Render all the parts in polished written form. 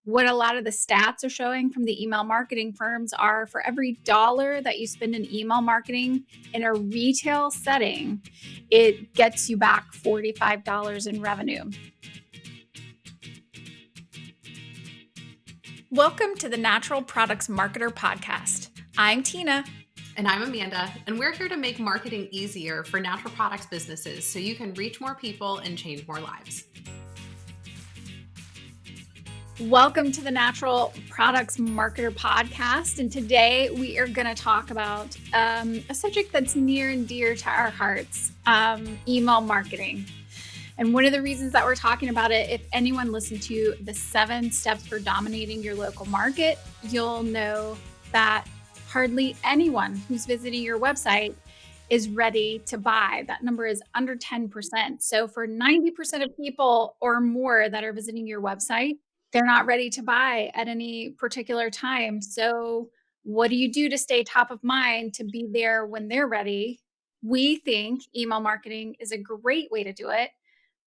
what a lot of the stats are showing from the email marketing firms are for every dollar that you spend in email marketing in a retail setting, it gets you back $45 in revenue. Welcome to the Natural Products Marketer Podcast. I'm Tina. And I'm Amanda, and we're here to make marketing easier for natural products businesses so you can reach more people and change more lives. Welcome to the Natural Products Marketer Podcast. And today we are going to talk about a subject that's near and dear to our hearts, email marketing. And one of the reasons that we're talking about it, if anyone listened to the 7 steps for dominating your local market, you'll know that hardly anyone who's visiting your website is ready to buy. That number is under 10%. So for 90% of people or more that are visiting your website, they're not ready to buy at any particular time. So what do you do to stay top of mind to be there when they're ready? We think email marketing is a great way to do it.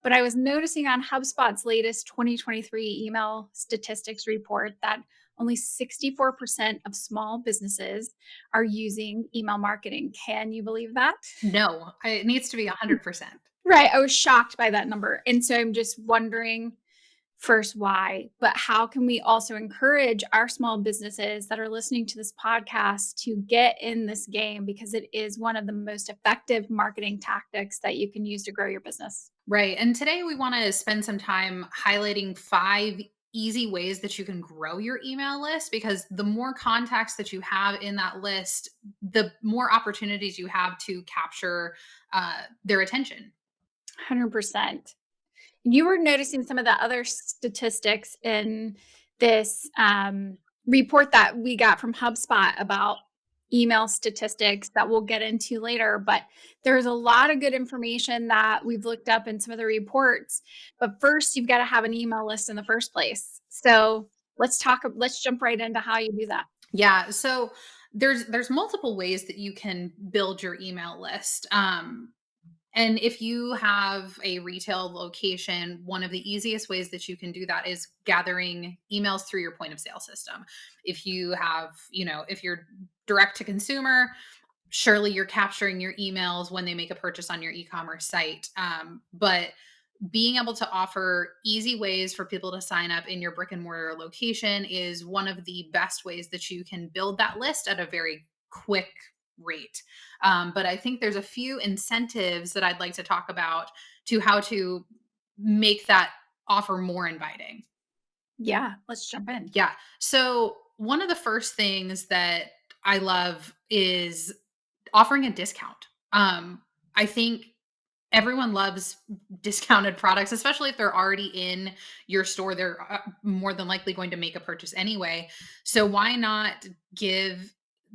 But I was noticing on HubSpot's latest 2023 email statistics report that only 64% of small businesses are using email marketing. Can you believe that? No, it needs to be 100%. Right. I was shocked by that number. And so I'm just wondering first why, but how can we also encourage our small businesses that are listening to this podcast to get in this game, because it is one of the most effective marketing tactics that you can use to grow your business. Right. And today we want to spend some time highlighting 5 easy ways that you can grow your email list, because the more contacts that you have in that list, the more opportunities you have to capture their attention. 100%. You were noticing some of the other statistics in this report that we got from HubSpot about email statistics that we'll get into later, but there's a lot of good information that we've looked up in some of the reports. But first, you've got to have an email list in the first place. So let's jump right into how you do that. Yeah. So there's multiple ways that you can build your email list. And if you have a retail location, one of the easiest ways that you can do that is gathering emails through your point of sale system. If you have, if you're direct to consumer, surely you're capturing your emails when they make a purchase on your e-commerce site. But being able to offer easy ways for people to sign up in your brick and mortar location is one of the best ways that you can build that list at a very quick rate. But I think there's a few incentives that I'd like to talk about to how to make that offer more inviting. Yeah, let's jump in. Yeah. So one of the first things that I love is offering a discount. I think everyone loves discounted products, especially if they're already in your store. They're more than likely going to make a purchase anyway. So why not give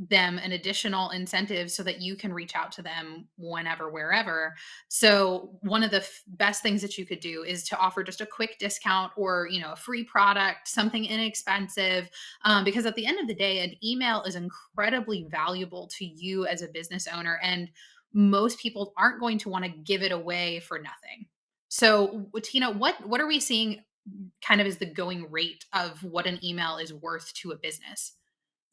them an additional incentive so that you can reach out to them whenever, wherever. So one of the best things that you could do is to offer just a quick discount or, a free product, something inexpensive, because at the end of the day, an email is incredibly valuable to you as a business owner. And most people aren't going to want to give it away for nothing. So Tina, what are we seeing kind of as the going rate of what an email is worth to a business?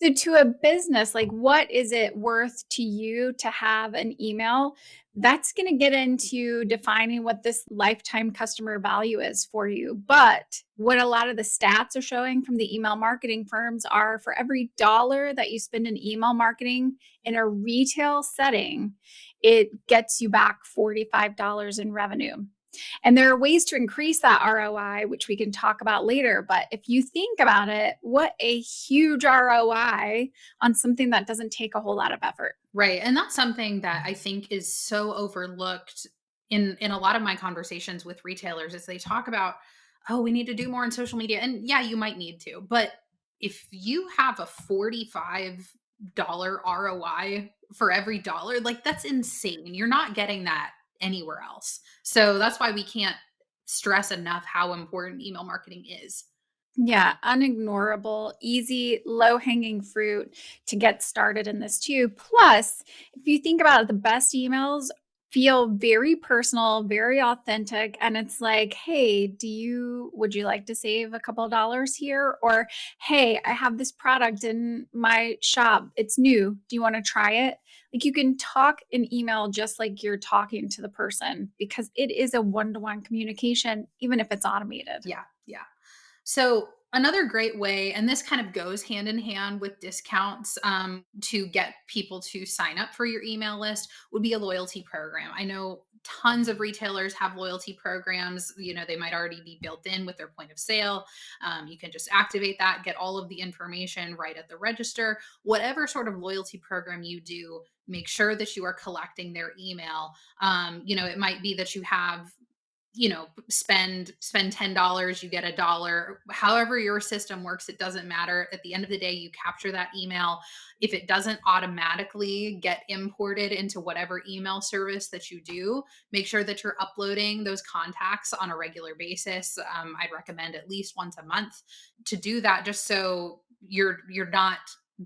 So to a business, like what is it worth to you to have an email? That's going to get into defining what this lifetime customer value is for you. But what a lot of the stats are showing from the email marketing firms are for every dollar that you spend in email marketing in a retail setting, it gets you back $45 in revenue. And there are ways to increase that ROI, which we can talk about later. But if you think about it, what a huge ROI on something that doesn't take a whole lot of effort. Right. And that's something that I think is so overlooked in a lot of my conversations with retailers is they talk about, oh, we need to do more on social media. And yeah, you might need to. But if you have a $45 ROI for every dollar, like that's insane. You're not getting that anywhere else. So that's why we can't stress enough how important email marketing is. Yeah, unignorable, easy, low hanging fruit to get started in this too. Plus, if you think about it, the best emails feel very personal, very authentic. And it's like, hey, would you like to save a couple of dollars here? Or, hey, I have this product in my shop. It's new. Do you want to try it? Like you can talk in email just like you're talking to the person because it is a one-to-one communication, even if it's automated. Yeah, yeah. So another great way, and this kind of goes hand in hand with discounts to get people to sign up for your email list, would be a loyalty program. I know tons of retailers have loyalty programs. They might already be built in with their point of sale. You can just activate that, get all of the information right at the register. Whatever sort of loyalty program you do, make sure that you are collecting their email. It might be that you have spend $10, you get a dollar. However your system works, it doesn't matter. At the end of the day, you capture that email. If it doesn't automatically get imported into whatever email service that you do, make sure that you're uploading those contacts on a regular basis. I'd recommend at least once a month to do that, just so you're not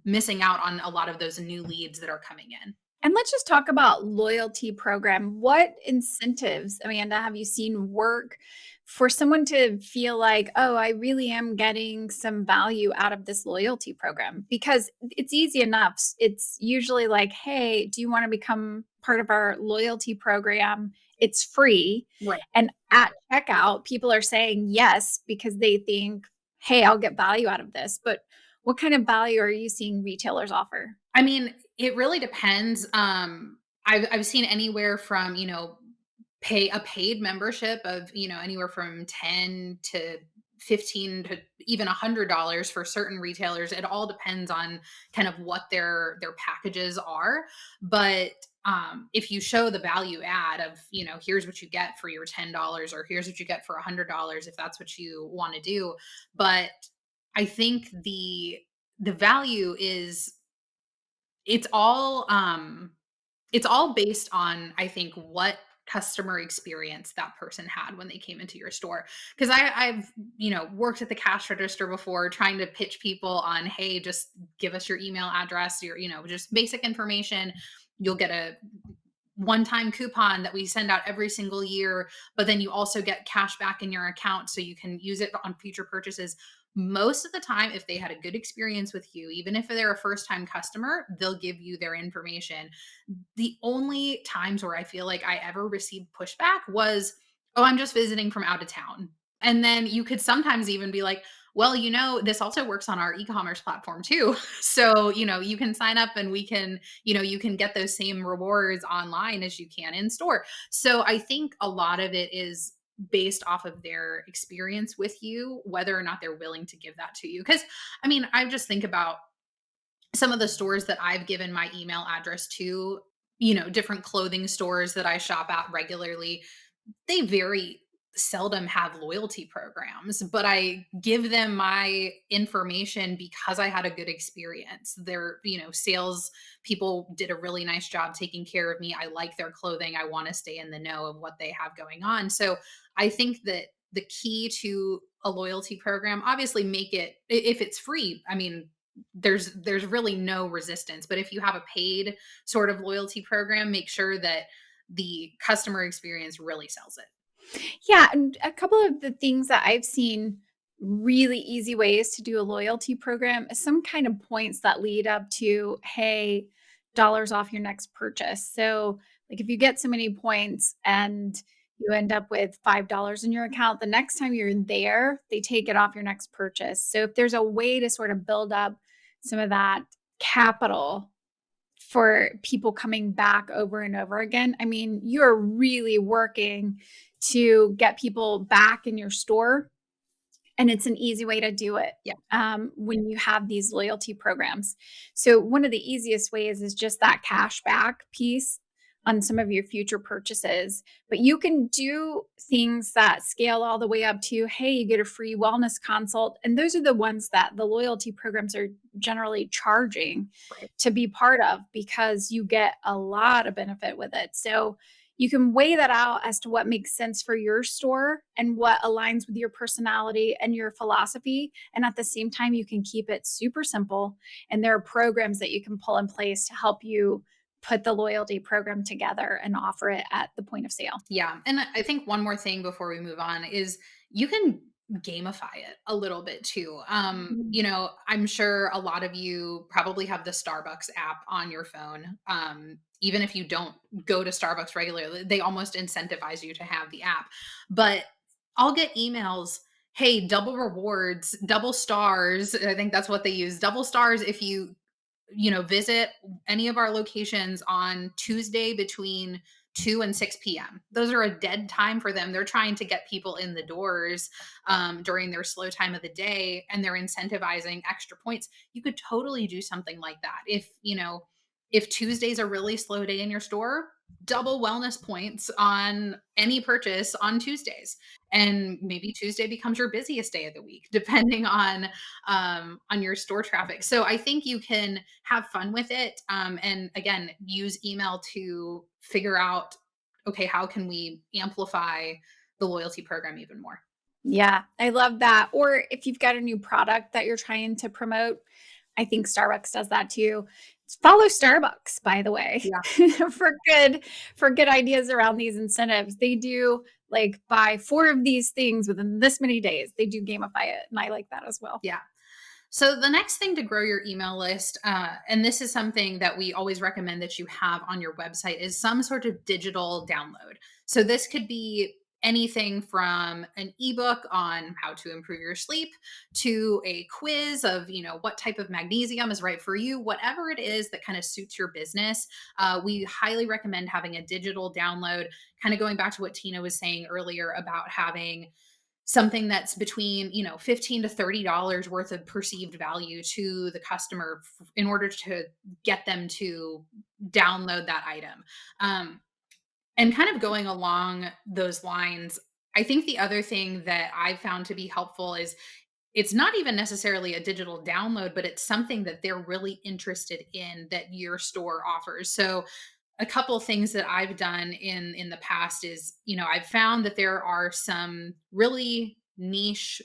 missing out on a lot of those new leads that are coming in. And let's just talk about loyalty program. What incentives, Amanda, have you seen work for someone to feel like, oh, I really am getting some value out of this loyalty program? Because it's easy enough. It's usually like, hey, do you want to become part of our loyalty program? It's free. Right. And at checkout, people are saying yes because they think, hey, I'll get value out of this. But what kind of value are you seeing retailers offer? I mean, it really depends. I've seen anywhere from, pay a paid membership of, anywhere from 10 to 15 to even $100 for certain retailers. It all depends on kind of what their packages are. But if you show the value add of, here's what you get for your $10, or here's what you get for $100, if that's what you want to do. But I think the value is, it's all it's all based on, I think, what customer experience that person had when they came into your store. Because I've worked at the cash register before, trying to pitch people on, hey, just give us your email address, your just basic information. You'll get a one-time coupon that we send out every single year, but then you also get cash back in your account so you can use it on future purchases. Most of the time, if they had a good experience with you, even if they're a first-time customer, they'll give you their information. The only times where I feel like I ever received pushback was, oh, I'm just visiting from out of town. And then you could sometimes even be like, well, this also works on our e-commerce platform too. So, you can sign up and we can, you can get those same rewards online as you can in store. So I think a lot of it is based off of their experience with you, whether or not they're willing to give that to you. Because, I mean, I just think about some of the stores that I've given my email address to, different clothing stores that I shop at regularly. They very seldom have loyalty programs, but I give them my information because I had a good experience. Their, sales people did a really nice job taking care of me. I like their clothing. I want to stay in the know of what they have going on. So I think that the key to a loyalty program, obviously make it, if it's free, I mean, there's really no resistance. But if you have a paid sort of loyalty program, make sure that the customer experience really sells it. Yeah, and a couple of the things that I've seen really easy ways to do a loyalty program is some kind of points that lead up to, hey, dollars off your next purchase. So, like if you get so many points and you end up with $5 in your account, the next time you're there, they take it off your next purchase. So, if there's a way to sort of build up some of that capital for people coming back over and over again, I mean, you're really working to get people back in your store. And it's an easy way to do it Yeah. when you have these loyalty programs. So, one of the easiest ways is just that cash back piece on some of your future purchases. But you can do things that scale all the way up to, hey, you get a free wellness consult. And those are the ones that the loyalty programs are generally charging Right. to be part of because you get a lot of benefit with it. So, you can weigh that out as to what makes sense for your store and what aligns with your personality and your philosophy. And at the same time, you can keep it super simple. And there are programs that you can pull in place to help you put the loyalty program together and offer it at the point of sale. Yeah. And I think one more thing before we move on is you can gamify it a little bit too. Mhm. I'm sure a lot of you probably have the Starbucks app on your phone. Even if you don't go to Starbucks regularly, they almost incentivize you to have the app. But I'll get emails, hey, double rewards, double stars. I think that's what they use. Double stars if visit any of our locations on Tuesday between 2 and 6 p.m. Those are a dead time for them. They're trying to get people in the doors during their slow time of the day, and they're incentivizing extra points. You could totally do something like that. If Tuesday's a really slow day in your store, double wellness points on any purchase on Tuesdays. And maybe Tuesday becomes your busiest day of the week, depending on your store traffic. So I think you can have fun with it, and again, use email to figure out, okay, how can we amplify the loyalty program even more? Yeah, I love that. Or if you've got a new product that you're trying to promote, I think Starbucks does that too. Follow Starbucks, by the way, Yeah, for good ideas around these incentives. They do like buy 4 of these things within this many days. They do gamify it, and I like that as well. yeah. So the next thing to grow your email list, and this is something that we always recommend that you have on your website, is some sort of digital download. So this could be anything from an ebook on how to improve your sleep to a quiz of what type of magnesium is right for you, whatever it is that kind of suits your business. We highly recommend having a digital download, kind of going back to what Tina was saying earlier about having something that's between 15 to $30 worth of perceived value to the customer in order to get them to download that item. And kind of going along those lines, I think the other thing that I found to be helpful is it's not even necessarily a digital download, but it's something that they're really interested in that your store offers. So a couple things that I've done in the past is, I've found that there are some really niche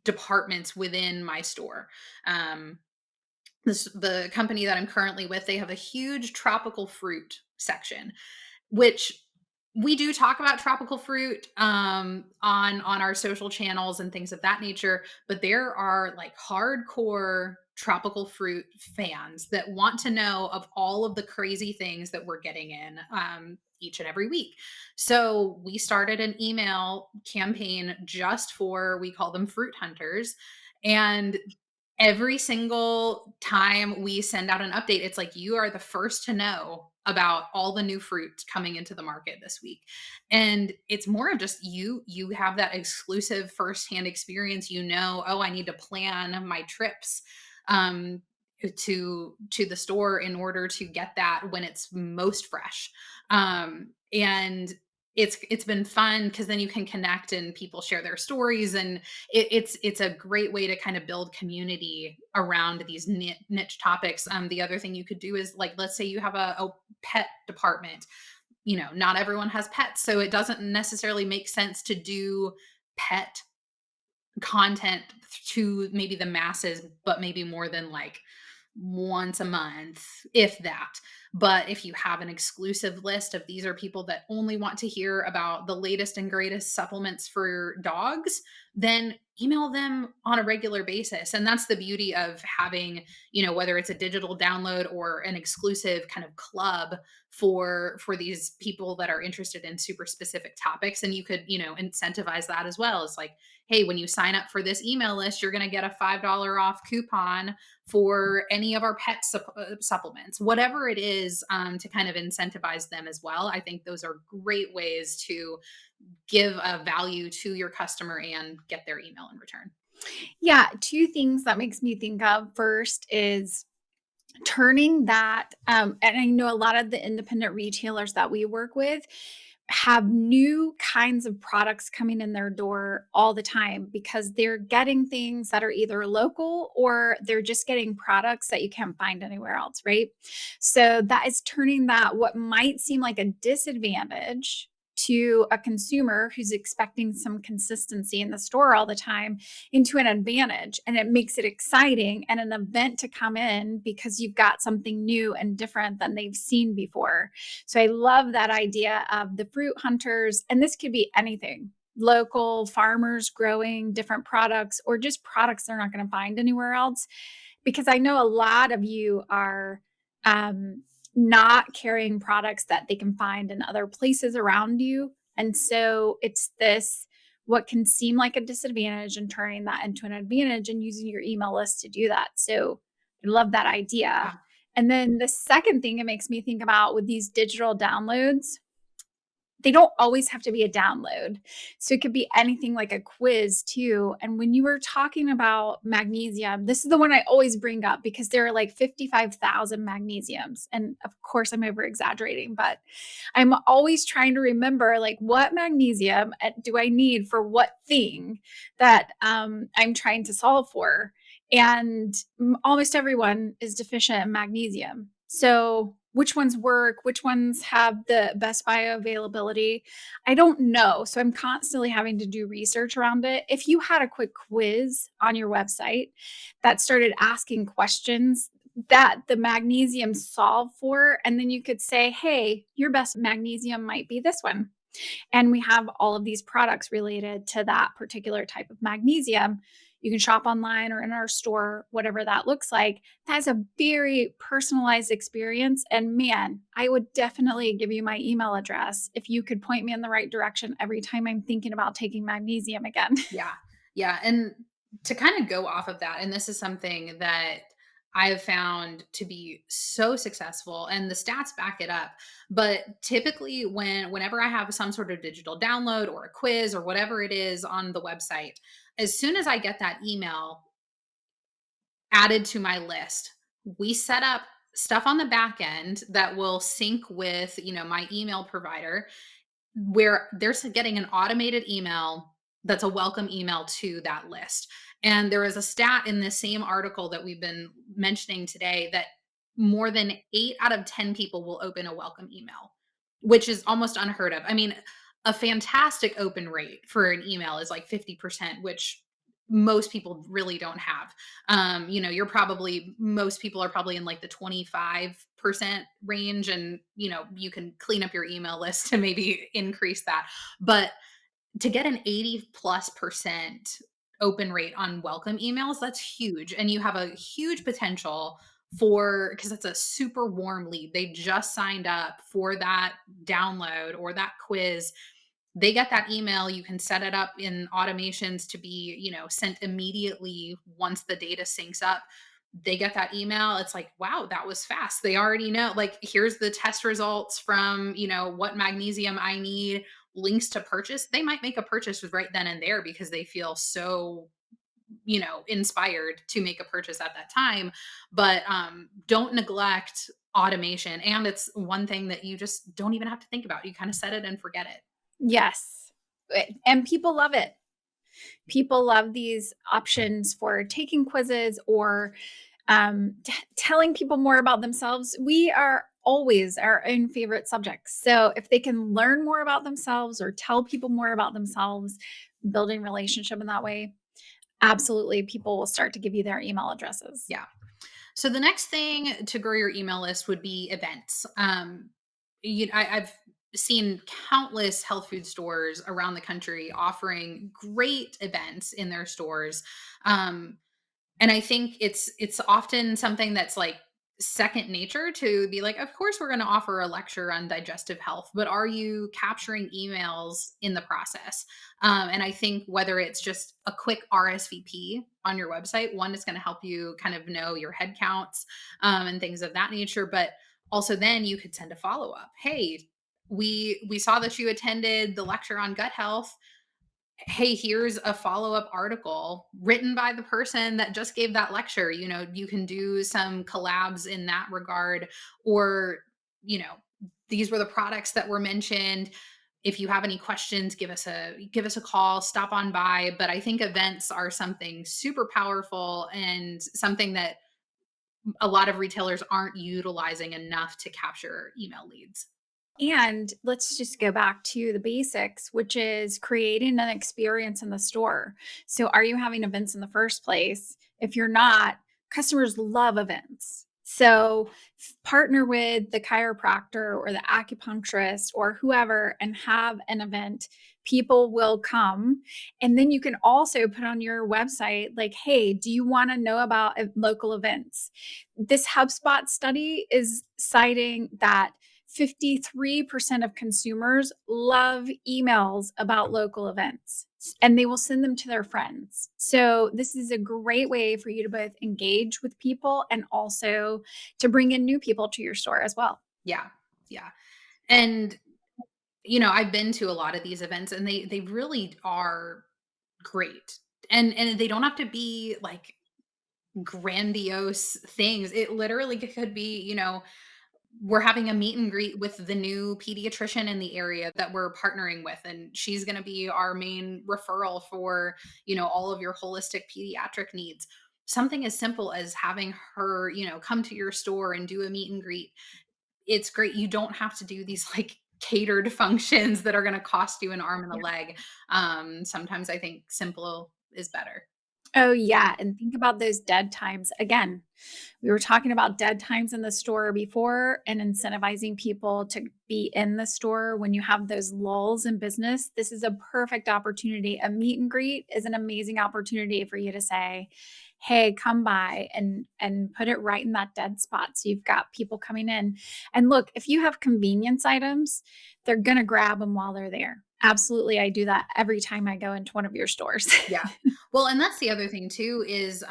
departments within my store. Um, the company that I'm currently with, they have a huge tropical fruit section, which we do talk about tropical fruit on our social channels and things of that nature, but there are like hardcore tropical fruit fans that want to know of all of the crazy things that we're getting in each and every week. So we started an email campaign just for, we call them fruit hunters, and every single time we send out an update, it's like, you are the first to know about all the new fruit coming into the market this week. And it's more of just you have that exclusive firsthand experience. Oh, I need to plan my trips um to the store in order to get that when it's most fresh. And it's been fun because then you can connect and people share their stories, and it's a great way to kind of build community around these niche topics. The other thing you could do is, like, let's say you have a pet department. Not everyone has pets, so it doesn't necessarily make sense to do pet content to maybe the masses, but maybe more than like once a month, if that. But if you have an exclusive list of, these are people that only want to hear about the latest and greatest supplements for dogs, then email them on a regular basis. And that's the beauty of having, whether it's a digital download or an exclusive kind of club for these people that are interested in super specific topics. And you could, incentivize that as well. It's like, hey, when you sign up for this email list, you're going to get a $5 off coupon for any of our pet supplements, whatever it is, to kind of incentivize them as well. I think those are great ways to give a value to your customer and get their email in return. Yeah, 2 things that makes me think of. First is turning that, and I know a lot of the independent retailers that we work with have new kinds of products coming in their door all the time because they're getting things that are either local or they're just getting products that you can't find anywhere else, right? So that is turning that what might seem like a disadvantage to a consumer who's expecting some consistency in the store all the time into an advantage. And it makes it exciting and an event to come in because you've got something new and different than they've seen before. So I love that idea of the fruit hunters. And this could be anything, local farmers growing different products or just products they're not going to find anywhere else. Because I know a lot of you are not carrying products that they can find in other places around you. And so it's this what can seem like a disadvantage and turning that into an advantage and using your email list to do that. So I love that idea. Yeah. And then the second thing it makes me think about with these digital downloads, they don't always have to be a download. So it could be anything like a quiz too. And when you were talking about magnesium, this is the one I always bring up because there are like 55,000 magnesiums. And of course, I'm over exaggerating, but I'm always trying to remember like what magnesium do I need for what thing that I'm trying to solve for. And almost everyone is deficient in magnesium. So, which ones work? Which ones have the best bioavailability? I don't know. So, I'm constantly having to do research around it. If you had a quick quiz on your website that started asking questions that the magnesium solve for, and then you could say, hey, your best magnesium might be this one. And we have all of these products related to that particular type of magnesium. You can shop online or in our store, whatever that looks like. That's a very personalized experience. And man, I would definitely give you my email address if you could point me in the right direction every time I'm thinking about taking magnesium again. Yeah. Yeah. And to kind of go off of that, and this is something that I have found to be so successful and the stats back it up. But typically whenever I have some sort of digital download or a quiz or whatever it is on the website, as soon as I get that email added to my list, we set up stuff on the back end that will sync with, my email provider where they're getting an automated email that's a welcome email to that list. And there is a stat in this same article that we've been mentioning today that more than 8 out of 10 people will open a welcome email, which is almost unheard of. I mean, a fantastic open rate for an email is like 50%, which most people really don't have. Most people are probably in like the 25% range, and you can clean up your email list to maybe increase that. But to get an 80+% open rate on welcome emails, that's huge. And you have a huge potential for, because it's a super warm lead. They just signed up for that download or that quiz. They get that email. You can set it up in automations to be, sent immediately once the data syncs up. They get that email. It's like, wow, that was fast. They already know, like, here's the test results from, what magnesium I need, links to purchase. They might make a purchase right then and there because they feel so, inspired to make a purchase at that time. But don't neglect automation. And it's one thing that you just don't even have to think about. You kind of set it and forget it. Yes. And people love it. People love these options for taking quizzes or telling people more about themselves. We are always our own favorite subjects. So if they can learn more about themselves or tell people more about themselves, building relationship in that way, absolutely people will start to give you their email addresses. Yeah. So the next thing to grow your email list would be events. I've seen countless health food stores around the country offering great events in their stores. Um, and I think it's often something that's like second nature to be like, of course we're going to offer a lecture on digestive health, but are you capturing emails in the process? And I think whether it's just a quick RSVP on your website, one is going to help you kind of know your head counts and things of that nature. But also then you could send a follow up. Hey, we saw that you attended the lecture on gut health. Hey, here's a follow-up article written by the person that just gave that lecture. You can do some collabs in that regard, or, you know, these were the products that were mentioned. If you have any questions, give us a call, stop on by. But I think events are something super powerful and something that a lot of retailers aren't utilizing enough to capture email leads. And let's just go back to the basics, which is creating an experience in the store. So, are you having events in the first place? If you're not, customers love events. So, partner with the chiropractor or the acupuncturist or whoever and have an event. People will come. And then you can also put on your website, like, hey, do you want to know about local events? This HubSpot study is citing that 53% of consumers love emails about local events and they will send them to their friends. So, this is a great way for you to both engage with people and also to bring in new people to your store as well. Yeah. Yeah. And I've been to a lot of these events and they really are great. And they don't have to be like grandiose things. It literally could be, we're having a meet and greet with the new pediatrician in the area that we're partnering with, and she's going to be our main referral for, all of your holistic pediatric needs. Something as simple as having her, come to your store and do a meet and greet. It's great. You don't have to do these like catered functions that are going to cost you an arm and a leg. Sometimes I think simple is better. Oh, yeah, and think about those dead times. Again, we were talking about dead times in the store before and incentivizing people to be in the store when you have those lulls in business. This is a perfect opportunity. A meet and greet is an amazing opportunity for you to say, "Hey, come by," and put it right in that dead spot. So you've got people coming in. And look, if you have convenience items, they're gonna grab them while they're there. Absolutely, I do that every time I go into one of your stores. Yeah. Well, and that's the other thing too is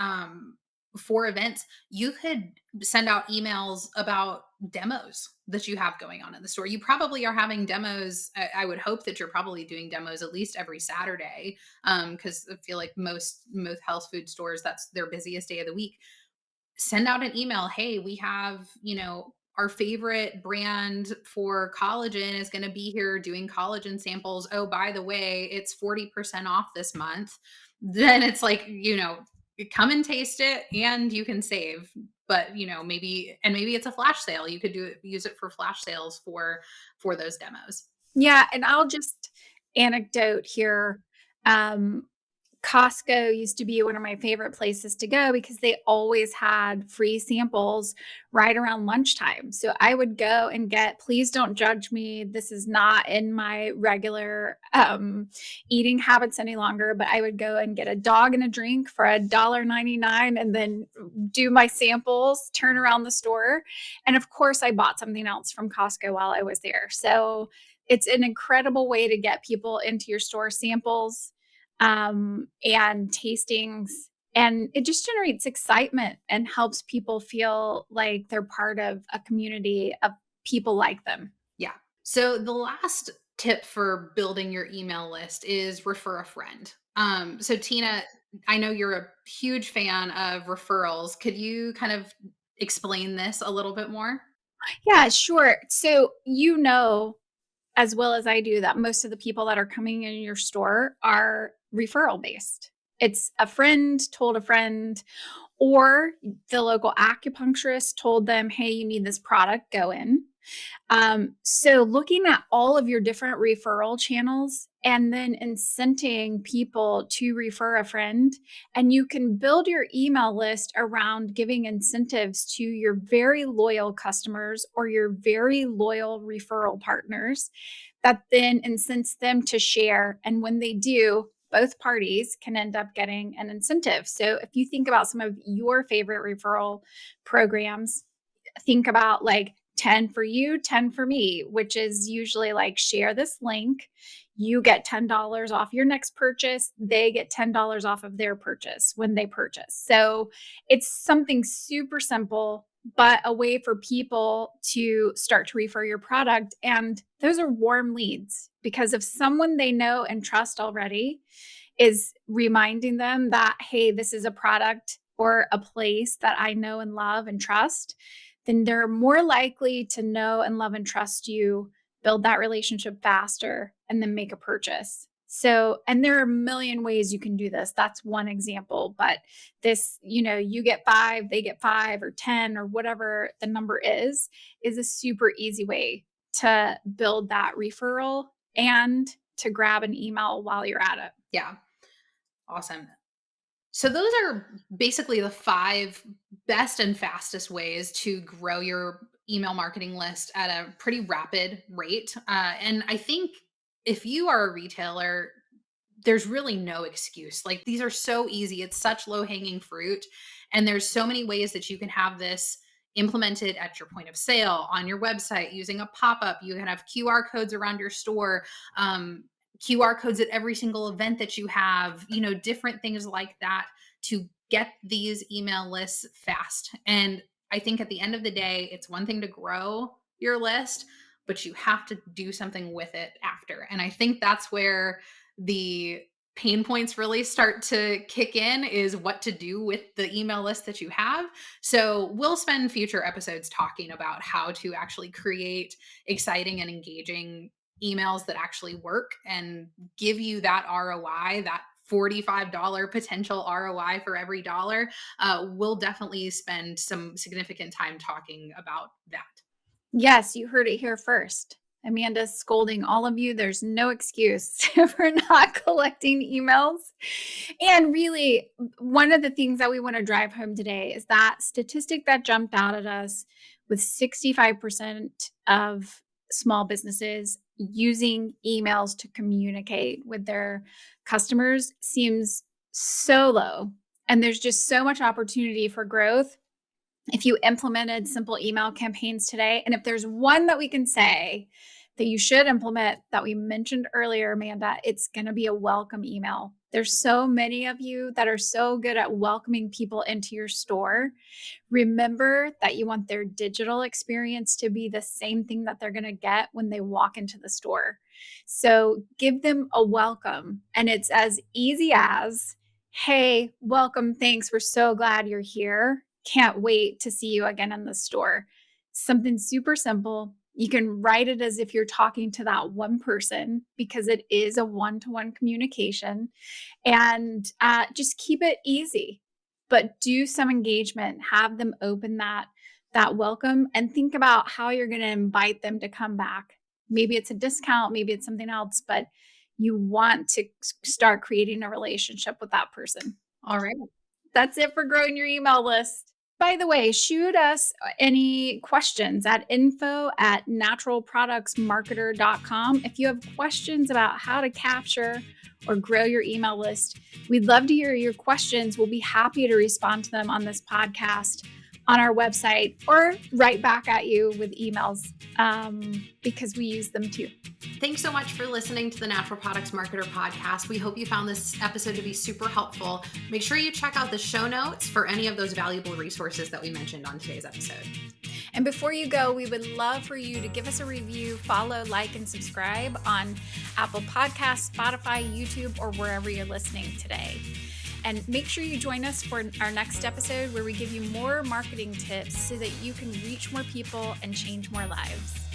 for events, you could send out emails about demos that you have going on in the store. You probably are having demos. I would hope that you're probably doing demos at least every Saturday, because I feel like most health food stores, that's their busiest day of the week. Send out an email. Hey, we have, our favorite brand for collagen is going to be here doing collagen samples. Oh, by the way, it's 40% off this month. Then it's like, come and taste it and you can save. But, maybe it's a flash sale. You could use it for flash sales for those demos. Yeah, and I'll just anecdote here. Um, Costco used to be one of my favorite places to go because they always had free samples right around lunchtime. So I would go and get, please don't judge me. This is not in my regular eating habits any longer, but I would go and get a dog and a drink for $1.99 and then do my samples, turn around the store. And of course, I bought something else from Costco while I was there. So it's an incredible way to get people into your store samples and tastings. And it just generates excitement and helps people feel like they're part of a community of people like them. Yeah. So the last tip for building your email list is refer a friend. So Tina, I know you're a huge fan of referrals. Could you kind of explain this a little bit more? Yeah, sure. So, as well as I do that most of the people that are coming in your store are referral based. It's a friend told a friend, or the local acupuncturist told them, hey, you need this product, go in. So looking at all of your different referral channels and then incenting people to refer a friend, and you can build your email list around giving incentives to your very loyal customers or your very loyal referral partners that then incents them to share. And when they do, both parties can end up getting an incentive. So if you think about some of your favorite referral programs, think about like 10 for you, 10 for me, which is usually like share this link. You get $10 off your next purchase. They get $10 off of their purchase when they purchase. So it's something super simple, but a way for people to start to refer your product. And those are warm leads because if someone they know and trust already is reminding them that, hey, this is a product or a place that I know and love and trust, then they're more likely to know and love and trust you, build that relationship faster, and then make a purchase. So, and there are a million ways you can do this. That's one example, but this, you get five, they get five or 10 or whatever the number is a super easy way to build that referral and to grab an email while you're at it. Yeah. Awesome. So those are basically the 5 best and fastest ways to grow your email marketing list at a pretty rapid rate. And I think if you are a retailer, there's really no excuse. Like, these are so easy. It's such low hanging fruit. And there's so many ways that you can have this implemented at your point of sale, on your website, using a pop up. You can have QR codes around your store, QR codes at every single event that you have, different things like that to get these email lists fast. And I think at the end of the day, it's one thing to grow your list, but you have to do something with it after. And I think that's where the pain points really start to kick in, is what to do with the email list that you have. So we'll spend future episodes talking about how to actually create exciting and engaging emails that actually work and give you that ROI, that $45 potential ROI for every dollar. We'll definitely spend some significant time talking about that. Yes, you heard it here first. Amanda's scolding all of you. There's no excuse for not collecting emails. And really, one of the things that we want to drive home today is that statistic that jumped out at us, with 65% of small businesses using emails to communicate with their customers, seems so low. And there's just so much opportunity for growth if you implemented simple email campaigns today. And if there's one that we can say that you should implement that we mentioned earlier, Amanda, it's going to be a welcome email. There's so many of you that are so good at welcoming people into your store. Remember that you want their digital experience to be the same thing that they're going to get when they walk into the store. So give them a welcome. And it's as easy as, hey, welcome, thanks, we're so glad you're here. Can't wait to see you again in the store. Something super simple. You can write it as if you're talking to that one person, because it is a one-to-one communication, and just keep it easy, but do some engagement. Have them open that welcome, and think about how you're going to invite them to come back. Maybe it's a discount, maybe it's something else, but you want to start creating a relationship with that person. All right. That's it for growing your email list. By the way, shoot us any questions at info@naturalproductsmarketer.com. If you have questions about how to capture or grow your email list, we'd love to hear your questions. We'll be happy to respond to them on this podcast, on our website, or right back at you with emails, because we use them too. Thanks so much for listening to the Natural Products Marketer podcast. We hope you found this episode to be super helpful. Make sure you check out the show notes for any of those valuable resources that we mentioned on today's episode. And before you go, we would love for you to give us a review, follow, like, and subscribe on Apple Podcasts, Spotify, YouTube, or wherever you're listening today. And make sure you join us for our next episode, where we give you more marketing tips so that you can reach more people and change more lives.